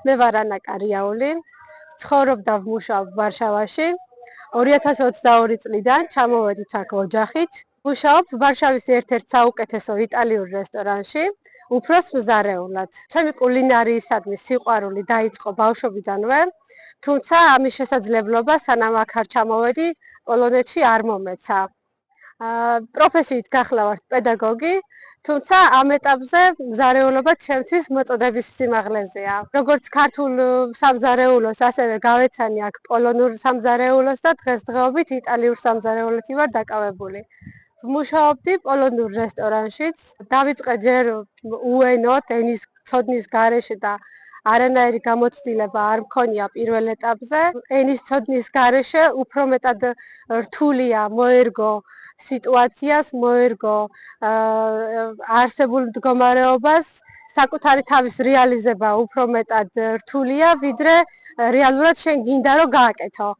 მე ვარ ანა კარიაული, ცხოვრობ და ვმუშაობ ვარშავაში. 2022 წლიდან ჩამოვედით აქ ოჯახით. ვმუშაობ ვარშავის ერთ-ერთ საუკეთესო იტალიურ რესტორანში, უფროს მზარეულად. ჩემი კულინარიისადმი სიყვარული დაიწყო ბავშვობიდანვე, თუმცა ამის შესაძლებლობა სანამ აქ არ ჩამოვედი, პოლონეთში არ მომეცა. პროფესიით გახლა ვარ პედაგოგი, თუმცა ამ ეტაპზე მზარეულობა ჩემთვის მოწოდების სიმაღლეზეა. როგორც ქართულ სამზარეულოს, ასევე გავეცანი აქ პოლონურ სამზარეულოს და დღესდღეობით იტალიურ სამზარეულოთი ვარ დაკავებული. ვმუშაობდი პოლონურ რესტორანშიც, დავიწყე ჯერ უენოთ, ენის ცოდნის გარეშე და არანაირი გამოცდილება არ მქონია პირველ ეტაპზე. ენის ცოდნის გარეშე უფრო მეტად რთულია მოერგო სიტუაციას, მოერგო არსებულ მდგომარეობას, საკუთარი თავის რეალიზება უფრო მეტად რთულია, ვიდრე რეალურად შენ გინდა რომ გააკეთო.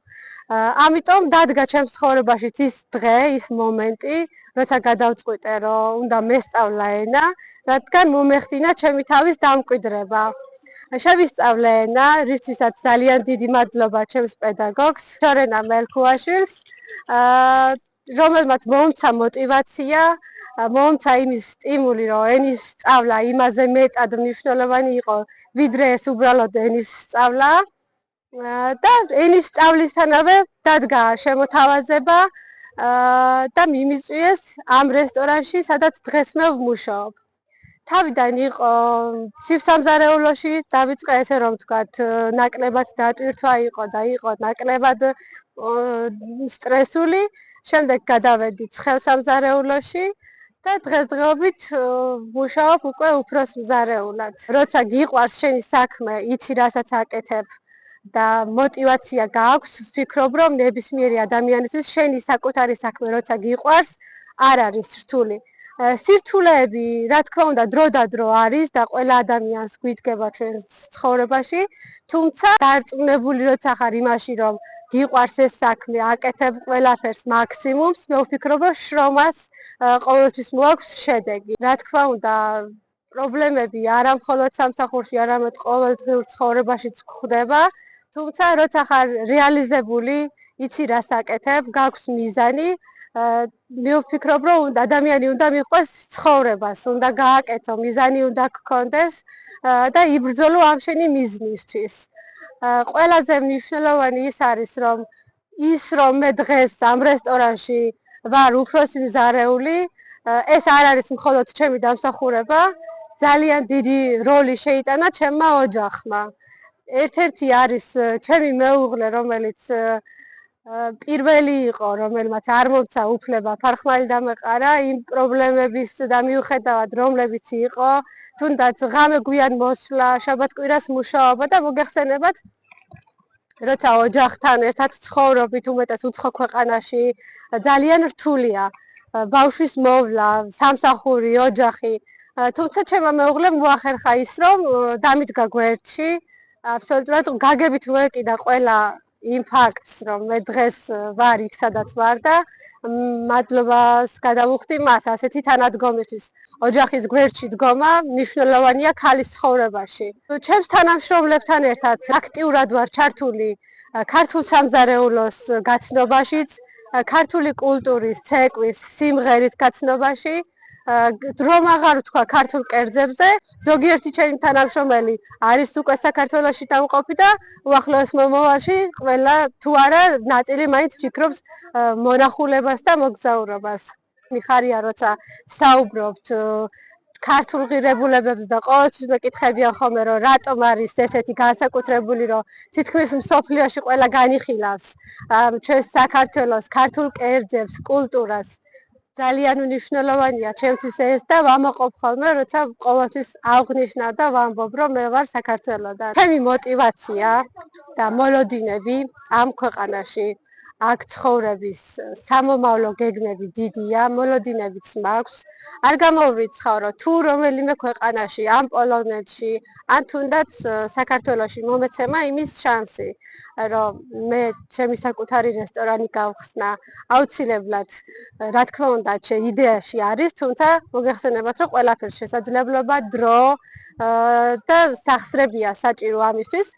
ამიტომ დადგა ჩემს ცხოვრებაშიც ის დღე, ის მომენტი, როცა გადავწყვიტე, რომ უნდა მესწავლა ენა, რადგან მომეხდინა ჩემი თავის დამკვიდრება. შევისწავლე ენა, რისთვისაც ძალიან დიდი მადლობა ჩემს პედაგოგს, შორენა მელქუაშვილს, რომელმაც მომცა мотиваცია, მომცა იმის სტიმული, რომ ენის სწავლა იმაზე მეტად მნიშვნელოვანი იყო, ვიდრე ეს უბრალოდ ენის სწავლა. და ენის სწავლისთანავე დადგა შემოთავაზება და მიმიწვიეს ამ რესტორანში, სადაც დღეს მე ვმუშაობ. თავიდან იყო ცივსამზარეულოში, დავიწყე ესე რომ ვთქვათ, ნაკლებად დატვირთვა იყო და იყო ნაკლებად სტრესული, შემდეგ გადავედი ცხელსამზარეულოში და დღესდღეობით ვმუშაობ უკვე უფროს მზარეულად. როცა გიყვარს შენი საქმე, იცი რასაც აკეთებ და мотиваცია გააქვს, ვფიქრობ რომ ნებისმიერი ადამიანისთვის შენი საკუთარი საქმე როცა გიყვარს, არ არის რთული. სირთულეები, რა თქმა უნდა, დრო და დრო არის და ყველა ადამიანს გვიდგება ჩვენს ცხოვრებაში, თუმცა დარწმუნებული როცა ხარ იმაში, რომ გიყვარს ეს საქმე, აკეთებ ყველაფერს მაქსიმუმს, მე ვფიქრობ, რომ შრომას ყოველთვის მოაქვს შედეგი. რა თქმა უნდა, პრობლემები არა მხოლოდ სამსახურში, არამედ ყოველდღიურ ცხოვრებაშიც გვხვდება, თუმცა როცა ხარ რეალიზებული, იცი რას აკეთებ, გაქვს მიზანი, მე ვფიქრობ, რომ ადამიანი უნდა მიყვეს ცხოვრებას, უნდა გააკეთო, მიზანი უნდა გქონდეს და იბრძოლო ამ შენი მიზნისთვის. ყველაზე მნიშვნელოვანი ის არის, რომ მე დღეს ამ რესტორანში ვარ უფროსი მზარეული, ეს არ არის მხოლოდ ჩემი დამსახურება, ძალიან დიდი როლი შეიტანა ჩემმა ოჯახმა. ერთ-ერთი არის ჩემი მეუღლე, რომელიც პირველი იყო, რომელმაც არ მომცა უფლება ფარხმალი დამეყარა იმ პრობლემების და მიუხედავად რომლებიც იყო, თუნდაც ღამე გვიან მოსვლა, შაბათ-კვირას მუშაობა და მოგეხსენებათ, როცა ოჯახთან ერთად ცხოვრობით, უმეტეს უცხო ქვეყანაში, ძალიან რთულია ბავშვის მოვლა, სამსახური, ოჯახი. თუმცა ჩემმა მეუღლემ მოახერხა ის, რომ დამიდგა გვერდში, აბსოლუტურად გაგებით მოეკიდა ყველა იმ ფაქტს, რომ მე დღეს ვარ იქ, სადაც ვარ და მადლობას გადავუხდი მას ასეთი თანადგომისთვის. ოჯახის გვერდში დგომა მნიშვნელოვანია ქალის ცხოვრებაში. ჩემს თანამშრომლებთან ერთად აქტიურად ვარ ჩართული ქართულ სამზარეულოს გაცნობაშიც, ქართული კულტურის, ცეკვის, სიმღერის გაცნობაში. დრო აღარ ვთქვა ქართულ კერძებზე, ზოგიერთი ჩემი თანამშრომელი არის უკვე საქართველოში დამყოფი და უახლოეს მომავალში ყველა თუ არა ნაწილი მაინც ფიქრობს მონახულებას და მოგზაურობას. მიხარია როცა ვსაუბრობთ ქართულ ღირებულებებს და ყოველთვის მეკითხებიან ხოლმე, რომ რატომ არის ესეთი განსაკუთრებული, რომ თითქმის მსოფლიოში ყველა განიხილავს ჩვენს საქართველოს ქართულ კერძებს, კულტურას. ძალიან მნიშვნელოვანია ჩემთვის ეს და ვამაყობ ხოლმე, როცა ყოველთვის აღვნიშნა და ვამბობ, რომ მე ვარ საქართველოდან. ჩემი мотиваცია და მოლოდინები ამ ქვეყანაში, აქ ცხოვრების სამომავლო გეგმები დიდია, მოლოდინებიც მაქვს. არ გამოვრიცხავ, რომ თუ რომელიმე ქვეყანაში, ან პოლონეთში, ან თუნდაც საქართველოში მომეცემა იმის შანსი, რომ მე ჩემი საკუთარი რესტორანი გავხსნა, აუცილებლად, რა თქმა უნდა, იდეაში არის, თუმცა მოგეხსენებათ, რომ ყველაფერს შესაძლებლობა, დრო და სახსრებია საჭირო ამისთვის.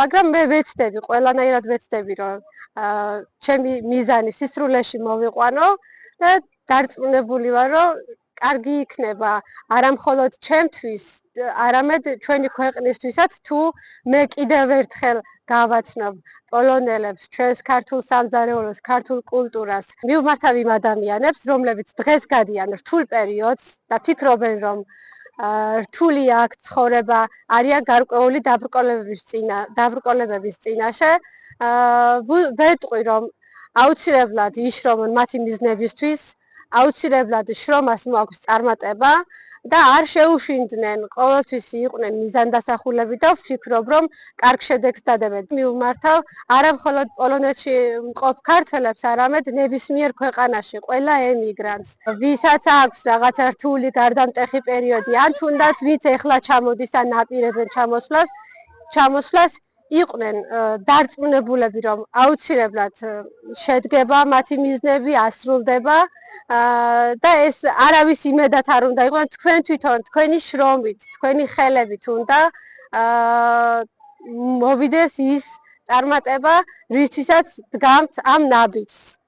მაგრამ მე ვეცდები, ყველანაირად ვეცდები, რომ ჩემი მიზანი სისრულეში მოვიყვანო და დარწმუნებული ვარ, რომ კარგი იქნება არა მხოლოდ ჩემთვის, არამედ ჩვენი ქვეყნისთვისაც, თუ მე კიდევ ერთხელ გავაცნობ პოლონელებს, ჩვენს ქართულ სამზარეულოს, ქართულ კულტურას. მივმართავ იმ ადამიანებს, რომლებიც დღეს გადიან რთულ პერიოდს და ფიქრობენ, რომ რთული აქ ცხოვრება, არიან გარკვეული დაბრკოლებების წინაშე. ვეტყვი, რომ აუცილებლად იშრომონ მათი მიზნებისთვის, აუცილებლად შრომას მოაქვს წარმატება და არ შეუშინდნენ, ყოველთვის იყვნენ მიზანდასახულები და ვფიქრობ, რომ კარგ შედეგს დადებენ. მივმართავ არა მხოლოდ პოლონეთში მყოფ ქართველებს, არამედ ნებისმიერ ქვეყანაში ყველა ემიგრანტს, ვისაც აქვს რაღაცა რთული გარდამტეხი პერიოდი, ან თუნდაც ვინც ეხლა ჩამოდის ან აპირებენ ჩამოსვლას, იყვნენ დარწმუნებულები, რომ აუცილებლად შედგება მათი მიზნები, ასრულდება და ეს არავის იმედად არ უნდა იყოს, თქვენ თვითონ, თქვენი შრომით, თქვენი ხელებით უნდა მოვიდეს ის წარმატება, რისთვისაც დგამთ ამ ნაბიჯს.